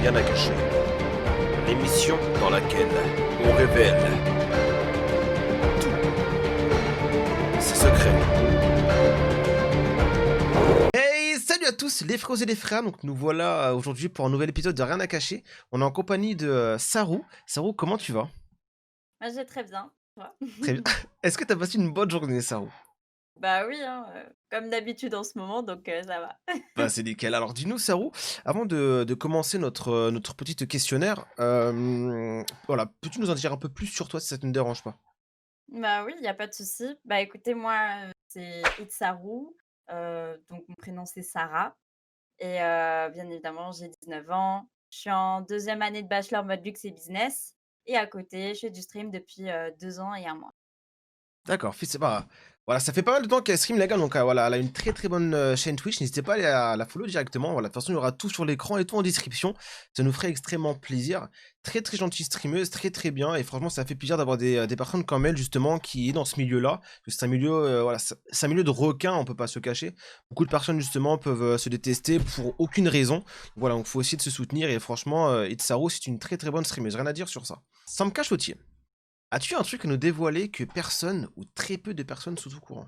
Rien à cacher. L'émission dans laquelle on révèle ses secrets. Hey, salut à tous les frères et les frères, donc nous voilà aujourd'hui pour un nouvel épisode de Rien à cacher. On est en compagnie de Sarou. Sarou, comment tu vas? Moi, je vais très bien, toi? Très bien. Est-ce que tu as passé une bonne journée, Sarou? Bah oui, hein, comme d'habitude en ce moment, donc ça va. Bah, c'est nickel. Alors dis-nous, Sarou, avant de commencer notre petit questionnaire, voilà, peux-tu nous en dire un peu plus sur toi si ça ne te dérange pas? Bah oui, il y a pas de souci. Bah écoutez, moi, c'est Itsarou, donc mon prénom c'est Sarah et bien évidemment, j'ai 19 ans. Je suis en deuxième année de bachelor mode luxe et business et à côté, je fais du stream depuis, 2 ans et 1 mois. D'accord, c'est pas voilà, ça fait pas mal de temps qu'elle stream la gars, donc voilà, elle a une très, très bonne, chaîne Twitch. N'hésitez pas à aller la follow directement. Voilà, de toute façon, il y aura tout sur l'écran et tout en description. Ça nous ferait extrêmement plaisir. Très, très gentille streameuse, très, très bien et franchement, ça fait plaisir d'avoir des personnes comme elle justement qui est dans ce milieu-là. Parce que c'est un milieu, voilà, c'est un milieu de requins, on peut pas se cacher. Beaucoup de personnes justement peuvent, se détester pour aucune raison. Voilà, donc faut essayer de se soutenir et franchement, Itsaro, c'est une très, très bonne streameuse. Rien à dire sur ça. Ça me cache au As-tu un truc à nous dévoiler que personne ou très peu de personnes sont au courant?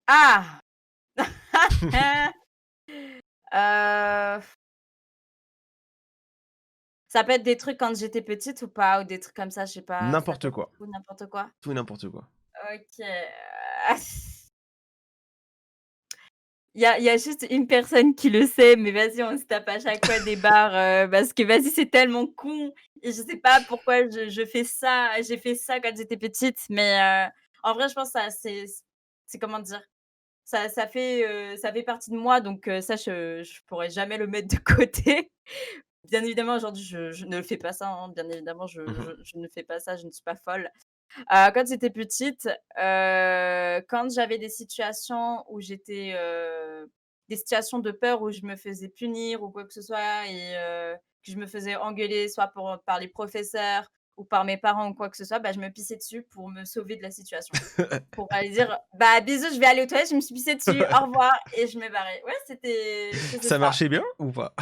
Ah! Heu, Ça peut être des trucs quand j'étais petite ou pas? Ou des trucs comme ça, je sais pas, ça peut N'importe être quoi. tout n'importe quoi? Tout et n'importe quoi. OK, il y a juste une personne qui le sait, mais vas-y, on se tape à chaque fois des barres, parce que vas-y, c'est tellement con et je sais pas pourquoi je fais ça. J'ai fait ça quand j'étais petite, mais en vrai, je pense que ça c'est comment dire? Ça fait partie de moi, donc ça, je pourrais jamais le mettre de côté. Bien évidemment, aujourd'hui, je ne fais pas ça, hein, bien évidemment, Mmh mh. je ne fais pas ça, je ne suis pas folle. Quand j'étais petite, quand j'avais des situations où des situations de peur où je me faisais punir ou quoi que ce soit et que je me faisais engueuler soit par les professeurs ou par mes parents ou quoi que ce soit, bah, je me pissais dessus pour me sauver de la situation. Pour aller dire: «Bah, bisous, je vais aller aux toilettes, je me suis pissée dessus, au revoir» et je me barrais. Ouais, je faisais Ça ça. marchait bien ou pas?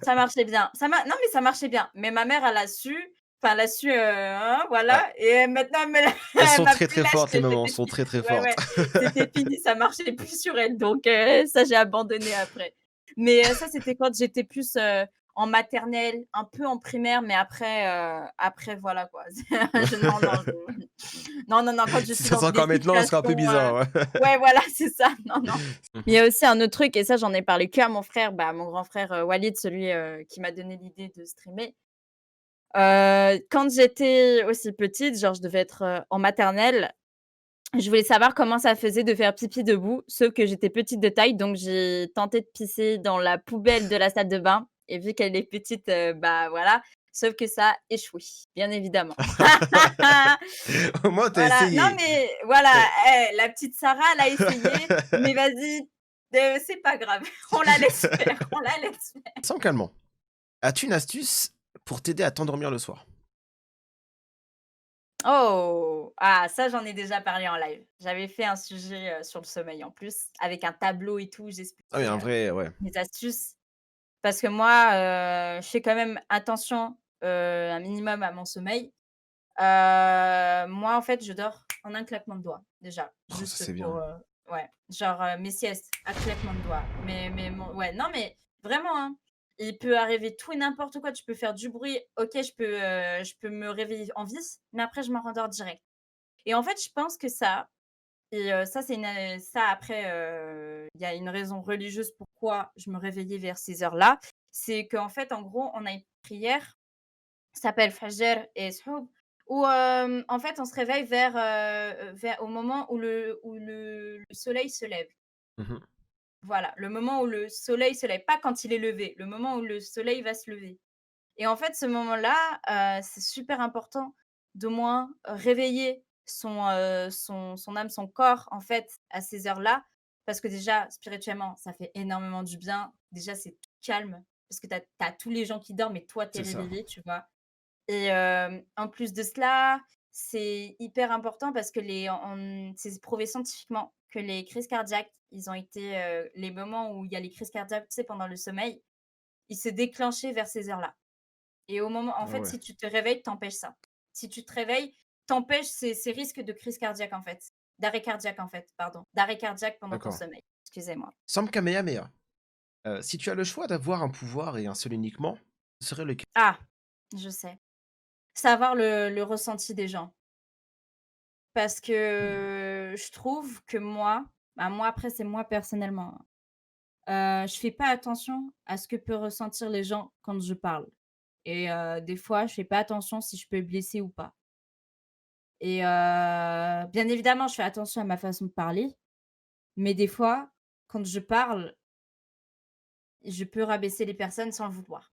Ça marchait bien. Non, mais ça marchait bien. Mais ma mère, elle a su, enfin, elle a su, hein, Ah, voilà et maintenant, elle me l'a elles elle sont m'a très, plus très fortes les lâché, mamans, c'était sont fini. très, très Ouais, fortes. ouais, c'était fini, ça marchait plus sur elle, donc ça, j'ai abandonné après. Mais ça, c'était quand j'étais plus, en maternelle, un peu en primaire, mais après voilà, quoi. Je non, non, je non, non, non, quand je Si suis ça dans sent des encore maintenant, ce sera un peu situations, bizarre, ouais. ouais, voilà, c'est ça, non, non. Mmh Il y mh. a aussi un autre truc et ça, j'en ai parlé qu'à mon frère, bah, mon grand frère, Walid, celui, qui m'a donné l'idée de streamer. Quand j'étais aussi petite, genre je devais être, en maternelle, je voulais savoir comment ça faisait de faire pipi debout, sauf que j'étais petite de taille, donc j'ai tenté de pisser dans la poubelle de la salle de bain et vu qu'elle est petite, bah, voilà, sauf que ça a échoué, bien évidemment. Au moins tu as Voilà, non essayé. mais voilà, Ouais. la petite Sarah, elle a essayé, mais vas-y, c'est pas grave, on la laisse faire, on la laisse faire. Sans calmant. As-tu une astuce pour t'aider à t'endormir le soir? Oh! Ah ça, j'en ai déjà parlé en live. J'avais fait un sujet, sur le sommeil en plus, avec un tableau et tout, Ah oui, j'expliquais, un vrai ouais. mes astuces. Parce que moi, je fais quand même attention, un minimum à mon sommeil. Moi, en fait, je dors en un claquement de doigts, déjà, Oh ça juste c'est pour, bien. ouais, genre, mes siestes à claquement de doigts. Mais mon ouais, non, mais vraiment, hein, il peut arriver tout et n'importe quoi. Tu peux faire du bruit, OK, je peux me réveiller en vis, mais après je me rendors direct et en fait, je pense que ça et ça, c'est ça après, il y a une raison religieuse pourquoi je me réveillais vers ces heures-là. C'est qu'en fait, en gros, on a une prière s'appelle Fajr et Soubh où, en fait, on se réveille vers au moment où le soleil se lève. Mmh mh. Voilà, le moment où le soleil se lève, pas quand il est levé, le moment où le soleil va se lever et en fait, ce moment-là, c'est super important d'au moins réveiller son âme, son corps, en fait, à ces heures-là. Parce que déjà, spirituellement, ça fait énormément du bien. Déjà, c'est tout calme parce que tu as tous les gens qui dorment et toi, tu es C'est ça. réveillé, tu vois? Et en plus de cela, c'est hyper important parce que c'est prouvé scientifiquement que les crises cardiaques, ils ont été, les moments où il y a les crises cardiaques, tu sais, pendant le sommeil, il s'est déclenché vers ces heures-là. Et au moment en Ah fait, ouais, si tu te réveilles, t'empêches ça. Si tu te réveilles, t'empêches ces risques de crise cardiaque, en fait. D'arrêt cardiaque, en fait, pardon. D'arrêt cardiaque pendant ton d'accord. sommeil. Excusez-moi. Sam Kamehameha, si tu as le choix d'avoir un pouvoir et un seul uniquement, ce serait lequel? Ah! Je sais. Savoir le ressenti des gens. Parce Mmh. que je trouve que moi, bah, moi après c'est moi personnellement, je fais pas attention à ce que peuvent ressentir les gens quand je parle et des fois je fais pas attention si je peux blesser ou pas et bien évidemment je fais attention à ma façon de parler, mais des fois, quand je parle, je peux rabaisser les personnes sans le vouloir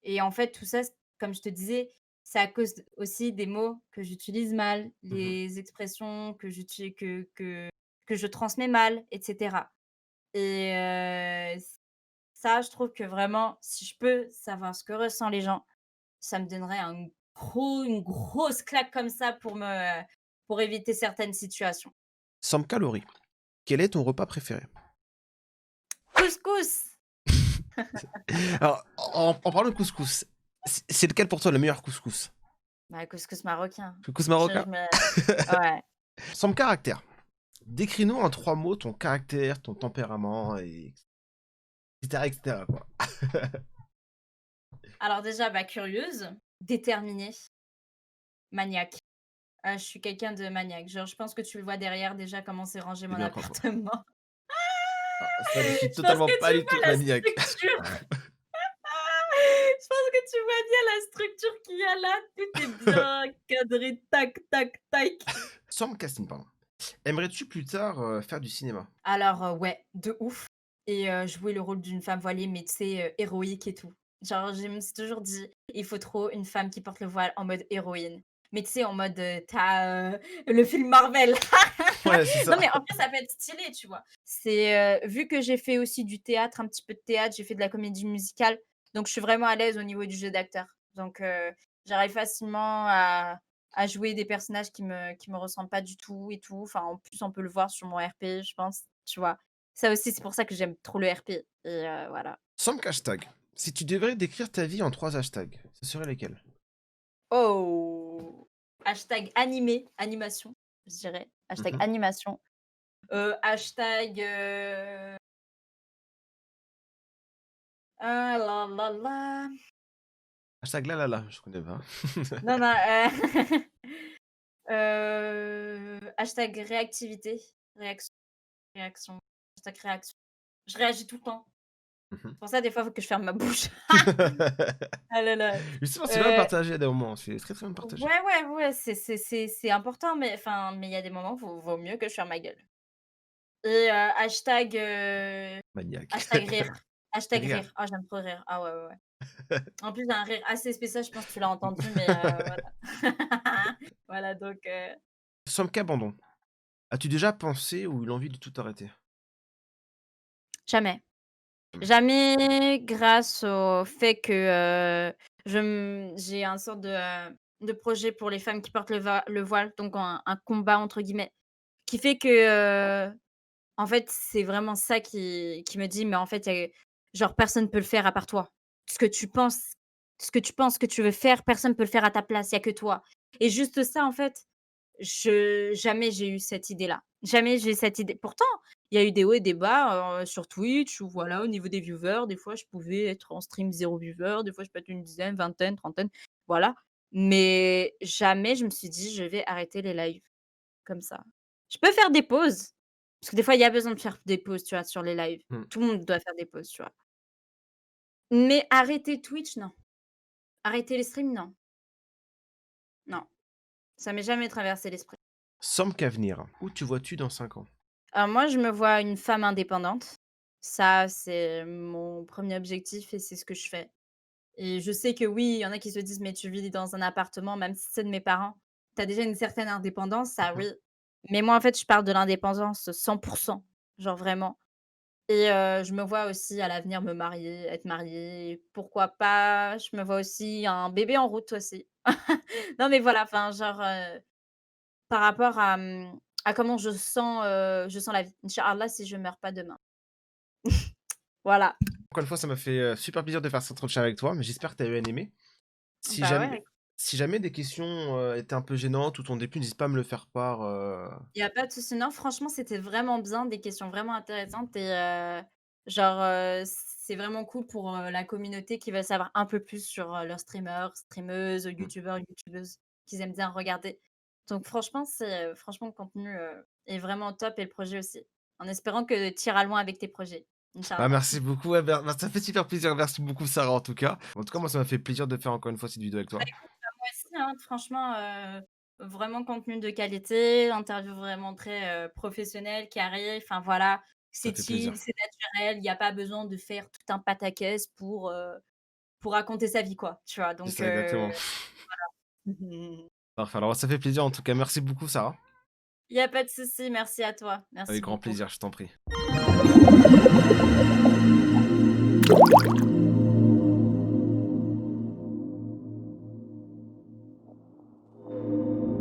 et en fait tout ça, comme je te disais, c'est à cause aussi des mots que j'utilise mal, Mmh. les expressions que je transmets mal et cetera. Et ça, je trouve que vraiment, si je peux savoir ce que ressentent les gens, ça me donnerait une grosse claque comme ça pour éviter certaines situations. Sam Kalori, quel est ton repas préféré? Couscous! Alors, en parlant de couscous, c'est lequel pour toi le meilleur couscous? Bah, couscous marocain. Couscous Je marocain? me Ouais. Sans caractère. Décris-nous en 3 mots ton caractère, ton tempérament et et cetera quoi. Alors déjà, bah, curieuse, déterminée, maniaque. Je suis quelqu'un de maniaque. Genre, je pense que tu le vois derrière déjà comment c'est rangé C'est mon bien comme ça. appartement. Ah, ça, je suis Je pense totalement que pas tu du tout vois la maniaque. structure. Je pense que tu vois bien la structure qu'il y a là. Tout est bien cadré, tac, tac, tac. Sans casting, pardon. Aimerais-tu plus tard, faire du cinéma? Alors, ouais, de ouf et jouer le rôle d'une femme voilée, mais tu sais, héroïque et tout. Genre, je me suis toujours dit: «Il faut trop une femme qui porte le voile en mode héroïne». Mais tu sais, en mode, tu le film Marvel. Ouais, c'est Non, ça. mais en vrai, ça peut être stylé, tu vois? C'est, vu que j'ai fait aussi du théâtre, un petit peu de théâtre, j'ai fait de la comédie musicale, donc je suis vraiment à l'aise au niveau du jeu d'acteur. Donc j'arrive facilement à jouer des personnages qui me ressemblent pas du tout et tout. Enfin, en plus, on peut le voir sur mon RP, je pense, tu vois? Ça aussi, c'est pour ça que j'aime trop le RP et voilà. Sans hashtag. Si tu devrais décrire ta vie en 3 hashtags, ce seraient lesquels? Oh! Hashtag animé, animation, je dirais. Hashtag Mmh. animation. Hashtag, ah là là là. Hashtag là là là, je connais pas. Non, non, hashtag réactivité, réaction, réaction, hashtag réaction. Je réagis tout le temps. Mmh. C'est pour ça, des fois, il faut que je ferme ma bouche. Ah là là. Justement, c'est bien de Heu, partager à des moments, c'est très, très bien de partager. ouais, ouais, ouais, c'est important, mais enfin, mais il y a des moments, vaut mieux que je ferme ma gueule et Maniaque. hashtag rire. Hashtag Rire. rire. Ah, j'aime trop rire. Ah ouais, ouais, ouais. En plus, j'ai un rire assez spécial, je pense que tu l'as entendu, mais voilà. Voilà, donc Sans abandon. As-tu déjà pensé ou eu l'envie de tout arrêter? jamais. Jamais. Jamais grâce au fait que, j'ai un sorte de projet pour les femmes qui portent le voile, donc un «combat» entre guillemets, qui fait que, en fait, c'est vraiment ça qui me dit: «Mais en fait, genre personne peut le faire à part toi. Ce que tu penses que tu veux faire, personne peut le faire à ta place, il y a que toi» et juste ça, en fait, jamais j'ai eu cette idée-là. Jamais j'ai eu cette idée. Pourtant, il y a eu des hauts et des bas, sur Twitch où voilà, au niveau des viewers, des fois je pouvais être en stream 0 viewer, des fois je peux être une dizaine, vingtaine, trentaine, voilà. Mais jamais je me suis dit: «Je vais arrêter les lives», comme ça. Je peux faire des pauses, parce que des fois il y a besoin de faire des pauses, tu vois, sur les lives. Mmh. Tout le monde doit faire des pauses, tu vois? Mais arrêter Twitch, non. Arrêter les streams, non. Non, ça m'est jamais traversé l'esprit. Sans qu'avenir. Où te vois-tu dans 5 ans? Alors moi, je me vois une femme indépendante. Ça, c'est mon premier objectif et c'est ce que je fais. Et je sais que oui, il y en a qui se disent: «Mais tu vis dans un appartement, même si c'est de mes parents, tu as déjà une certaine indépendance», ça Mmh. oui. Mais moi, en fait, je parle de l'indépendance 100%, genre vraiment. Et je me vois aussi à l'avenir me marier, être mariée, pourquoi pas. Je me vois aussi un bébé en route aussi. Non, mais voilà, enfin, genre, par rapport à comment je sens la vie. Inch'Allah, si je meurs pas demain. Voilà. Encore une fois, ça m'a fait, super plaisir de faire cet entretien avec toi, mais j'espère que tu as bien aimé. Si Bah ouais, jamais si jamais des questions, étaient un peu gênantes ou t'ont déplu, n'hésite pas à me le faire part, il y a pas de souci. Non, franchement, c'était vraiment bien, des questions vraiment intéressantes et genre, c'est vraiment cool pour, la communauté qui veut savoir un peu plus sur, leurs streamers, streameuses, mmh. youtubeurs, youtubeuses qu'ils aiment bien regarder. Donc franchement, franchement le contenu, est vraiment top et le projet aussi. En espérant que tu iras loin avec tes projets. Bah, Inch'Allah. merci beaucoup, ouais, bah, ça fait super plaisir. Merci beaucoup Sarah, en tout cas. En tout cas, moi, ça m'a fait plaisir de faire encore une fois cette vidéo avec Bah, toi. écoute, moi aussi, hein, franchement, vraiment contenu de qualité, interview vraiment très, professionnelle, carré, enfin voilà, Ça c'est fait chill, plaisir. c'est naturel, il y a pas besoin de faire tout un pataquès pour raconter sa vie quoi, tu vois? C'est Donc ça, exactement. Parfait, alors ça fait plaisir en tout cas. Merci beaucoup Sarah. il y a pas de souci, merci à toi, merci Avec grand beaucoup. plaisir, je t'en prie.